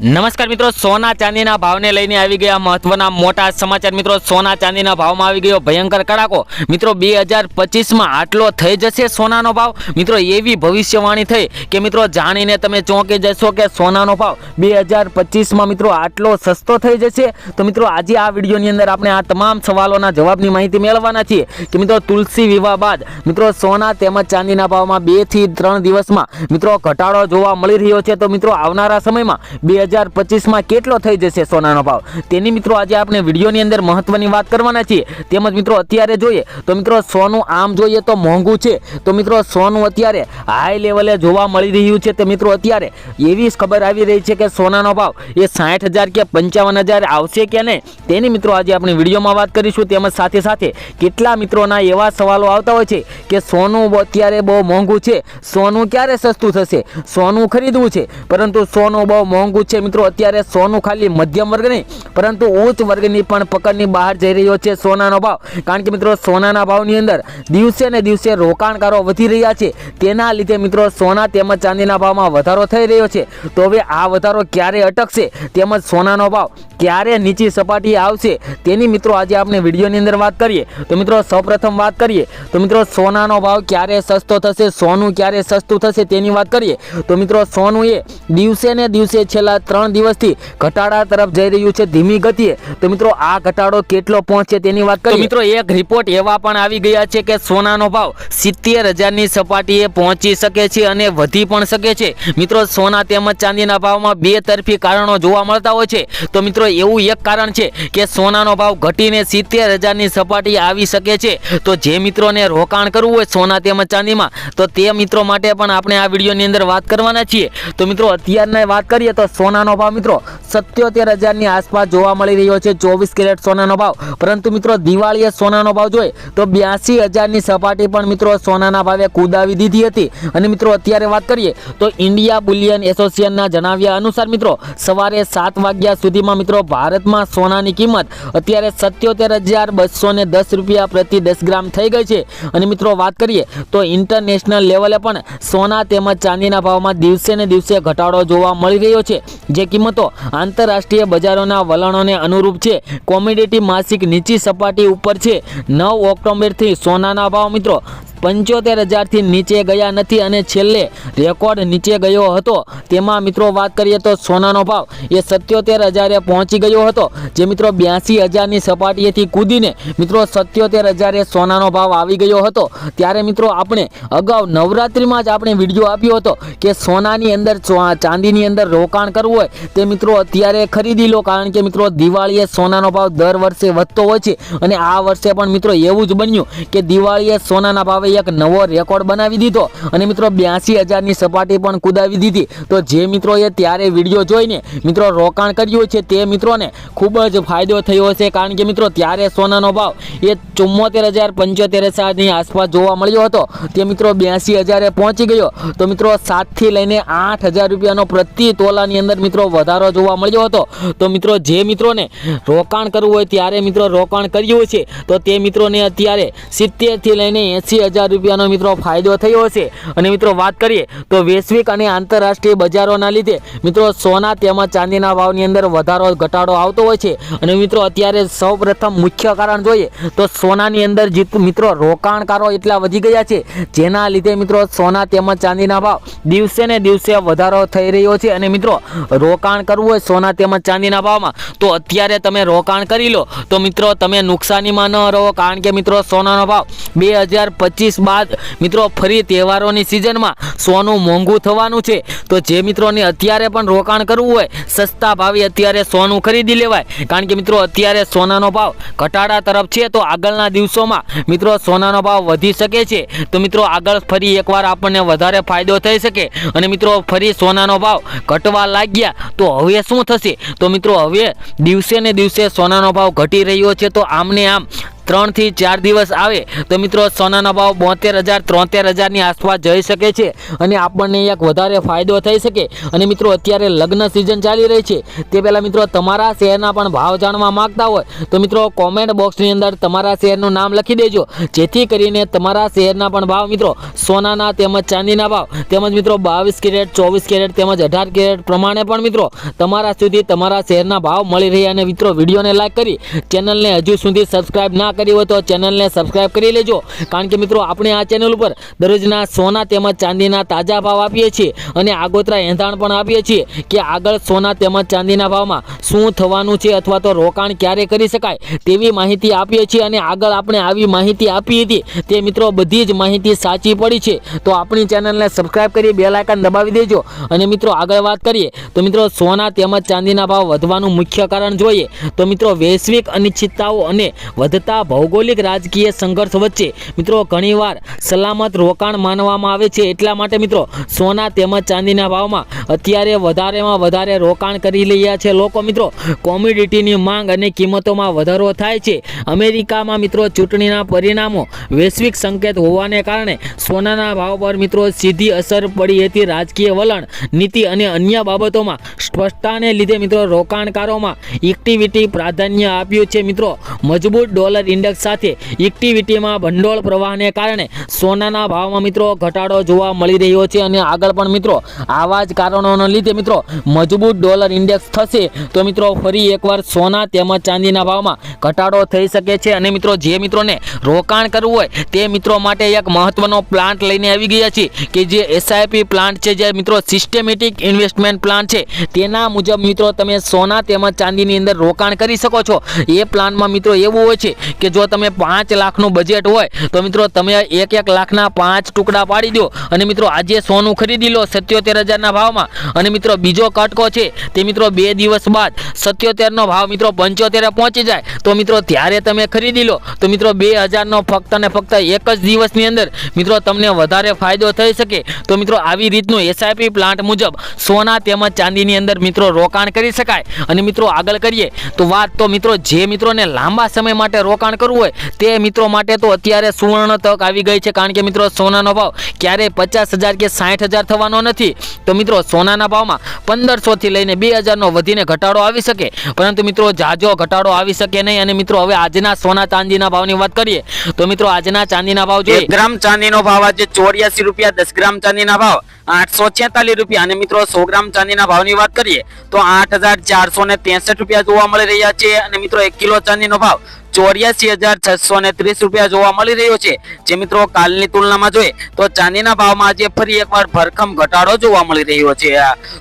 નમસ્કાર મિત્રો, સોના ચાંદીના ભાવને લઈને આવી ગયા મહત્વના મોટા સમાચાર। મિત્રો, સોના ચાંદીના ભાવમાં આવી ગયો ભયંકર કડાકો। મિત્રો, 2025માં આટલો થઈ જશે સોનાનો ભાવ। મિત્રો, એવી ભવિષ્યવાણી થઈ કે મિત્રો જાણીને તમે ચોંકી જશો કે સોનાનો ભાવ 2025માં મિત્રો આટલો સસ્તો થઈ જશે। તો મિત્રો, આજે આ વિડીયોની અંદર આપણે આ તમામ સવાલોના જવાબની માહિતી મેળવવાના છીએ કે મિત્રો તુલસી વિવાહ બાદ મિત્રો સોના તેમજ ચાંદીના ભાવમાં 2 થી 3 દિવસમાં મિત્રો ઘટાડો જોવા મળી રહ્યો છે। તો મિત્રો, આવનારા સમયમાં 2025માં કેટલો થઈ જશે સોનાનો ભાવ, તેની મિત્રો આજે આપણે વિડીયોની અંદર મહત્વની વાત કરવાના છીએ। તેમજ મિત્રો અત્યારે જોઈએ તો મિત્રો સોનું આમ જોઈએ તો મોંઘું છે। તો મિત્રો સોનું અત્યારે હાઈ લેવલે જોવા મળી રહ્યું છે। તો મિત્રો અત્યારે એવી ખબર આવી રહી છે કે સોનાનો ભાવ એ 60,000 કે 55,000 આવશે કે નહીં, તેની મિત્રો આજે આપણે વિડીયોમાં વાત કરીશું। તેમજ સાથે સાથે કેટલા મિત્રોના એવા સવાલો આવતા હોય છે કે સોનું અત્યારે બહુ મોંઘું છે, સોનું ક્યારે સસ્તું થશે, સોનું ખરીદવું છે પરંતુ સોનું બહુ મોંઘું છે। મિત્રો અત્યારે સોનું ખાલી મધ્યમ વર્ગ નહીં પરંતુ ઉચ્ચ વર્ગની પણ પકડની બહાર જઈ રહ્યો છે સોનાનો ભાવ। કારણ કે મિત્રો સોનાના ભાવની અંદર દિવસે ને દિવસે રોકાણકારો વધી રહ્યા છે, તેના લીધે મિત્રો સોના તેમજ ચાંદીના ભાવમાં વધારો થઈ રહ્યો છે। તો હવે આ વધારો ક્યારે અટકશે તેમજ સોનાનો ભાવ ક્યારે નીચી સપાટીએ આવશે, તેની મિત્રો આજે આપણે વિડીયોની અંદર વાત કરીએ। તો મિત્રો સૌપ્રથમ વાત કરીએ તો મિત્રો સોનાનો ભાવ ક્યારે સસ્તો થશે, સોનું ક્યારે સસ્તું થશે તેની વાત કરીએ તો મિત્રો સોનું એ દિવસે ને દિવસે છેલ્લા 3 દિવસથી ઘટાડા તરફ જઈ રહ્યું છે ધીમી ગતિએ। તો મિત્રો આ ઘટાડો કેટલો પહોંચે તેની વાત કરીએ તો મિત્રો એક રિપોર્ટ એવા પણ આવી ગયા છે કે સોનાનો ભાવ 70,000ની સપાટીએ પહોંચી શકે છે અને વધી પણ શકે છે। મિત્રો સોના તેમજ ચાંદીના ભાવમાં બે તરફી કારણો જોવા મળતા હોય છે। તો મિત્રો એવું એક કારણ છે કે સોનાનો ભાવ ઘટીને 70,000ની સપાટીએ આવી શકે છે। તો જે મિત્રોને રોકાણ કરવું હોય સોના તેમજ ચાંદીમાં તો તે મિત્રો માટે પણ આપણે આ વિડીયોની અંદર વાત કરવાના છીએ। તો મિત્રો અત્યારની વાત કરીએ તો સોનાનો ભાવ મિત્રો 77,000ની આસપાસ જોવા મળી રહ્યો છે 24 કેરેટ સોનાનો ભાવ। પરંતુ મિત્રો દિવાળીએ સોનાનો ભાવ જોઈએ તો 82,000ની સપાટી પણ મિત્રો સોનાના ભાવે કૂદાવી દીધી હતી। અને મિત્રો અત્યારે વાત કરીએ તો ઇન્ડિયા બુલિયન એસોસિએશનના જણાવ્યા અનુસાર મિત્રો સવારે 7 વાગ્યા સુધીમાં મિત્રો ભારતમાં સોનાની કિંમત અત્યારે 77,210 રૂપિયા પ્રતિ 10 ગ્રામ થઈ ગઈ છે। અને મિત્રો વાત કરીએ તો ઇન્ટરનેશનલ લેવલે પણ સોના તેમજ ચાંદીના ભાવમાં દિવસે ને દિવસે ઘટાડો જોવા મળી રહ્યો છે, જે કિંમતો આંતરરાષ્ટ્રીય બજારોના વલણોને અનુરૂપ છે। કોમોડિટી માસિક નીચી સપાટી ઉપર છે। 9 ઓક્ટોબરથી સોનાના ભાવ મિત્રો 75,000થી નીચે ગયા નથી અને છેલ્લે રેકોર્ડ નીચે ગયો હતો તેમાં મિત્રો વાત કરીએ તો સોનાનો ભાવ એ 77,000એ પહોંચી ગયો હતો, જે મિત્રો 82,000ની સપાટીએથી કૂદીને મિત્રો 77,000એ સોનાનો ભાવ આવી ગયો હતો। ત્યારે મિત્રો આપણે અગાઉ નવરાત્રિમાં જ આપણે વિડીયો આપ્યો હતો કે સોનાની અંદર ચાંદીની અંદર રોકાણ કરવું હોય તે મિત્રો અત્યારે ખરીદી લો, કારણ કે મિત્રો દિવાળીએ સોનાનો ભાવ દર વર્ષે વધતો હોય છે અને આ વર્ષે પણ મિત્રો એવું જ બન્યું કે દિવાળીએ સોનાના ભાવે એક નવો રેકોર્ડ બનાવી દીધો અને મિત્રો 82,000ની સપાટી પણ કૂદાવી દીધી। તો જે મિત્રોએ ત્યારે વિડીયો જોઈને મિત્રો રોકાણ કર્યું છે તે મિત્રોને ખૂબ જ ફાયદો થયો છે, કારણ કે મિત્રો ત્યારે સોનાનો ભાવ એ 74,000-75,000ની આસપાસ જોવા મળ્યો હતો, તે મિત્રો 82,000એ પહોંચી ગયો। તો મિત્રો 7થી લઈને 8,000 રૂપિયાનો પ્રતિ તોલાની અંદર મિત્રો વધારો જોવા મળ્યો હતો। તો મિત્રો જે મિત્રોને રોકાણ કરવું હોય ત્યારે મિત્રો રોકાણ કર્યું છે તો તે મિત્રોને અત્યારે 70થી લઈને 80,000 રૂપિયાનો મિત્રો ફાયદો થયો છે। અને મિત્રો વાત કરીએ તો વૈશ્વિક અને આંતરરાષ્ટ્રીય બજારોના લીધે મિત્રો સોના તેમજ ચાંદીના ભાવની અંદર વધારો ઘટાડો આવતો હોય છે। અને મિત્રો અત્યારે સૌપ્રથમ મુખ્ય કારણ જોઈએ તો સોનાની અંદર મિત્રો રોકાણકારો એટલા વધી ગયા છે, જેના લીધે મિત્રો સોના તેમજ ચાંદીના ભાવ દિવસે ને દિવસે વધારો થઈ રહ્યો છે। અને મિત્રો રોકાણ કરવું હોય સોના તેમજ ચાંદીના ભાવમાં તો અત્યારે તમે રોકાણ કરી લો તો મિત્રો તમે નુકસાનીમાં ન રહો, કારણ કે મિત્રો સોનાનો ભાવ 2025 બાદ મિત્રો ફરી તહેવારોની સિઝનમાં સોનું મોંઘું થવાનું છે। તો જે મિત્રોને અત્યારે પણ રોકાણ કરવું હોય સસ્તા ભાવે અત્યારે સોનું ખરીદી લેવાય, કારણ કે મિત્રો અત્યારે સોનાનો ભાવ ઘટાડા તરફ છે। તો આગળના દિવસોમાં મિત્રો સોનાનો ભાવ વધી શકે છે, તો મિત્રો આગળ ફરી એકવાર આપણને વધારે ફાયદો થઈ શકે। અને મિત્રો ફરી સોનાનો ભાવ ઘટવા લાગ્યા તો હવે શું થશે, તો મિત્રો હવે દિવસે ને દિવસે સોનાનો ભાવ ઘટી રહ્યો છે, તો આમને આમ 3 થી 4 દિવસ આવે તો મિત્રો સોનાનો ભાવ 72,000 73,000 ની આસપાસ જઈ શકે છે અને આપણને એક વધારે ફાયદો થઈ શકે। અને મિત્રો અત્યારે લગ્ન સિઝન ચાલી રહી છે, તે પહેલા મિત્રો તમારા શહેરના પણ ભાવ જાણવા માંગતા હોય તો મિત્રો કોમેન્ટ બોક્સની અંદર તમારા શહેરનું નામ લખી દેજો, જેથી કરીને તમારા શહેરના પણ ભાવ મિત્રો સોનાના તેમજ ચાંદીના ભાવ તેમજ મિત્રો 22 કેરેટ 24 કેરેટ તેમજ 18 કેરેટ પ્રમાણે પણ મિત્રો તમારા સુધી તમારા શહેરના ભાવ મળી રહે। અને મિત્રો વિડીયોને લાઈક કરી ચેનલને હજુ સુધી સબસ્ક્રાઇબ ના કરી હોય તો ચેનલને સબસ્ક્રાઇબ કરી લેજો, કારણ કે મિત્રો આપણે આ ચેનલ ઉપર દરરોજના સોના તેમજ ચાંદીના તાજા ભાવ આપીએ છીએ અને આગોતરા એંધાણ પણ આપીએ છીએ કે આગળ સોના તેમજ ચાંદીના ભાવમાં શું થવાનું છે અથવા તો રોકાણ ક્યારે કરી શકાય તેવી માહિતી આપીએ છીએ। અને આગળ આપણે આવી માહિતી આપી હતી તે મિત્રો બધી જ માહિતી સાચી પડી છે, તો આપણી ચેનલને સબસ્ક્રાઇબ કરી બેલ આઇકન દબાવી દેજો। અને મિત્રો આગળ વાત કરીએ તો મિત્રો સોના તેમજ ચાંદીના ભાવ વધવાનું મુખ્ય કારણ જોઈએ તો મિત્રો વૈશ્વિક અનિશ્ચિતતાઓ અને વધતા ભૌગોલિક રાજકીય સંઘર્ષ વચ્ચે મિત્રો ઘણીવાર સલામત રોકાણ માનવામાં આવે છે, એટલા માટે મિત્રો સોના તેમજ ચાંદીના ભાવમાં અત્યારે વધારેમાં વધારે રોકાણ કરી રહ્યા છે લોકો। મિત્રો કોમોડિટીની માંગ અને કિંમતોમાં વધારો થાય છે। અમેરિકામાં મિત્રો ચૂંટણીના પરિણામો વૈશ્વિક સંકેત હોવાને કારણે સોનાના ભાવ પર મિત્રો સીધી અસર પડી હતી। રાજકીય વલણ નીતિ અને અન્ય બાબતોમાં સ્પષ્ટતાને લીધે મિત્રો રોકાણકારોમાં ઇક્વિટી પ્રાધાન્ય આપ્યું છે। મિત્રો મજબૂત ડોલર ઇન્ડેક્સ સાથે ઇક્વિટીમાં ભંડોળ પ્રવાહને કારણે સોનાના ભાવમાં મિત્રો ઘટાડો જોવા મળી રહ્યો છે અને આગળ પણ મિત્રો આવા જ કારણોને લીધે મિત્રો મજબૂત ડોલર ઇન્ડેક્સ થશે તો મિત્રો ફરી એકવાર સોના તેમજ ચાંદીના ભાવમાં ઘટાડો થઈ શકે છે। અને મિત્રો જે મિત્રોને રોકાણ કરવું હોય તે મિત્રો માટે એક મહત્વનો પ્લાન્ટ લઈને આવી ગયા છે કે જે એસઆઈપી પ્લાન્ટ છે, જે મિત્રો સિસ્ટેમેટિક ઇન્વેસ્ટમેન્ટ પ્લાન છે, તેના મુજબ મિત્રો તમે સોના તેમજ ચાંદીની અંદર રોકાણ કરી શકો છો। એ પ્લાનમાં મિત્રો એવું હોય છે કે જો તમે 5 લાખનું બજેટ હોય તો મિત્રો તમે 1 લાખના 5 ટુકડા પાડી દો અને મિત્રો આજે સોનું ખરીદી લો 77,000ના ભાવમાં અને મિત્રો બીજો કટકો છે તે મિત્રો 2 દિવસ બાદ 77 નો ભાવ મિત્રો 75 પહોંચી જાય તો મિત્રો ત્યારે તમે ખરીદી લો તો મિત્રો 2000 નો ફક્ત અને ફક્ત એક જ દિવસની અંદર મિત્રો તમને વધારે ફાયદો થઈ શકે। તો મિત્રો આવી રીતનું એસઆઈપી પ્લાન્ટ મુજબ સોના તેમજ ચાંદીની અંદર મિત્રો રોકાણ કરી શકાય। અને મિત્રો આગળ કરીએ તો વાત તો મિત્રો જે મિત્રોને લાંબા સમય માટે રોકાણ કરવું હોય તે મિત્રો માટે તો અત્યારે સુવર્ણ તક આવી ગઈ છે, કારણ કે મિત્રો સોનાનો ભાવ ક્યારે 50,000 કે 60,000 થવાનો નથી। તો મિત્રો સોનાના ભાવમાં 1500 થી લઈને 2000 નો વધીને ઘટાડો આવી શકે, પરંતુ મિત્રો જાજો ઘટાડો આવી શકે નહીં। અને મિત્રો હવે આજના સોના ચાંદીના ભાવની વાત કરીએ તો મિત્રો આજના ચાંદીના ભાવ જોઈએ 1 ગ્રામ ચાંદીનો ભાવ આજે 84 રૂપિયા, 10 ગ્રામ ચાંદીના ભાવ 846 રૂપિયા અને મિત્રો 100 ગ્રામ ચાંદીના ભાવની વાત કરીએ તો 8,463 રૂપિયા જોવા મળી રહ્યા છે। અને મિત્રો 1 કિલો ચાંદીનો ભાવ 84,630 રૂપિયા જોવા મળી રહ્યો છે। જે મિત્રો કાલની તુલનામાં જોઈએ તો ચાંદીના ભાવમાં આજે ફરી એકવાર ભરખમ ઘટાડો જોવા મળી રહ્યો છે।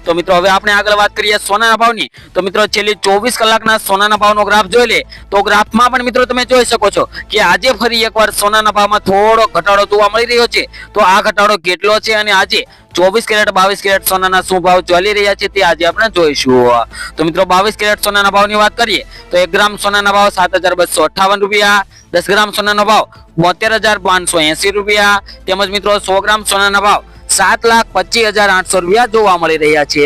તો મિત્રો હવે આપણે આગળ વાત કરીએ સોનાના ભાવની તો મિત્રો છેલ્લી 24 કલાકના સોનાના ભાવનો ગ્રાફ જોઈ લે તો ગ્રાફમાં પણ મિત્રો તમે જોઈ શકો છો કે આજે ફરી એકવાર સોનાના ભાવમાં થોડો ઘટાડો જોવા મળી રહ્યો છે। તો આ ઘટાડો કેટલો છે અને આજે 24 કેરેટ 22 કેરેટ સોનાના શું ભાવ ચાલી રહ્યા છે તે આજે આપણે જોઈશું। તો મિત્રો 22 કેરેટ સોનાના ભાવની વાત કરીએ તો 1 ગ્રામ સોનાના ભાવ 7,258 રૂપિયા, 10 ગ્રામ સોનાનો ભાવ 72,580 રૂપિયા તેમજ મિત્રો 100 ગ્રામ સોનાના ભાવ 7,25,800 રૂપિયા જોવા મળી રહ્યા છે।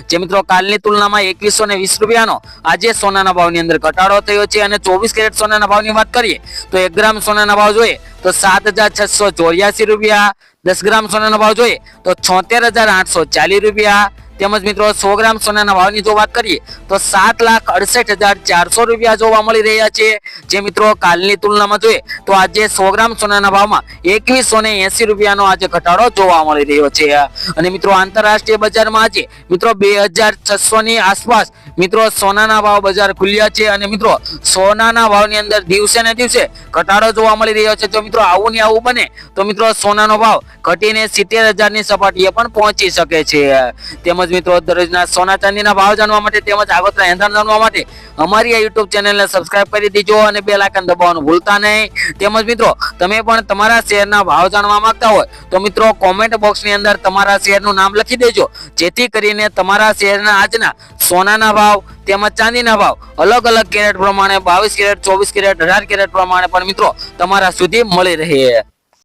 જે મિત્રો કાલની તુલનામાં 2120 રૂપિયાનો આજે સોનાના ભાવની અંદર ઘટાડો થયો છે। અને 24 કેરેટ સોનાના ભાવની વાત કરીએ તો 1 ગ્રામ સોનાના ભાવ જોઈએ તો 7,684 રૂપિયા, 10 ગ્રામ સોનાનો ભાવ જોઈએ તો 76,840 રૂપિયા તેમજ મિત્રો 100 ગ્રામ સોનાના ભાવની જો વાત કરીએ તો 7,68,400 રૂપિયા જોવા મળી રહ્યા છે। જે મિત્રો કાલની તુલનામાં જોઈએ તો આજે 100 ગ્રામ સોનાના ભાવમાં 2180 રૂપિયાનો આજે ઘટાડો જોવા મળી રહ્યો છે। અને મિત્રો આંતરરાષ્ટ્રીય બજારમાં આજે મિત્રો 2,600 ની આસપાસ મિત્રો સોનાના ભાવ બજાર ખુલ્યા છે અને મિત્રો સોનાના ભાવની અંદર દિવસે ને દિવસે ઘટાડો જોવા મળી રહ્યો છે। જો મિત્રો આવું ને આવું બને તો મિત્રો સોનાનો ભાવ ઘટીને 70,000 ની સપાટીએ પણ પહોંચી શકે છે। તેમજ મિત્રો દરરોજના સોના ચાંદીના ભાવ જાણવા માટે તેમજ આગોતરા એંધાણ જાણવા માટે અમારી આ YouTube ચેનલને સબસ્ક્રાઇબ કરી દેજો અને બેલ આઇકન દબાવવાનું ભૂલતા નહીં। તેમજ મિત્રો તમે પણ તમારા શેરના ભાવ જાણવા માંગતા હોય તો મિત્રો કોમેન્ટ બોક્સની અંદર તમારા શેરનું નામ લખી દેજો, જેથી કરીને તમારા શેરના આજના સોનાના ભાવ તેમજ ચાંદીના ભાવ અલગ અલગ કેરેટ પ્રમાણે 22 કેરેટ 24 કેરેટ 18 કેરેટ પ્રમાણે પણ મિત્રો તમારા સુધી મળી રહે।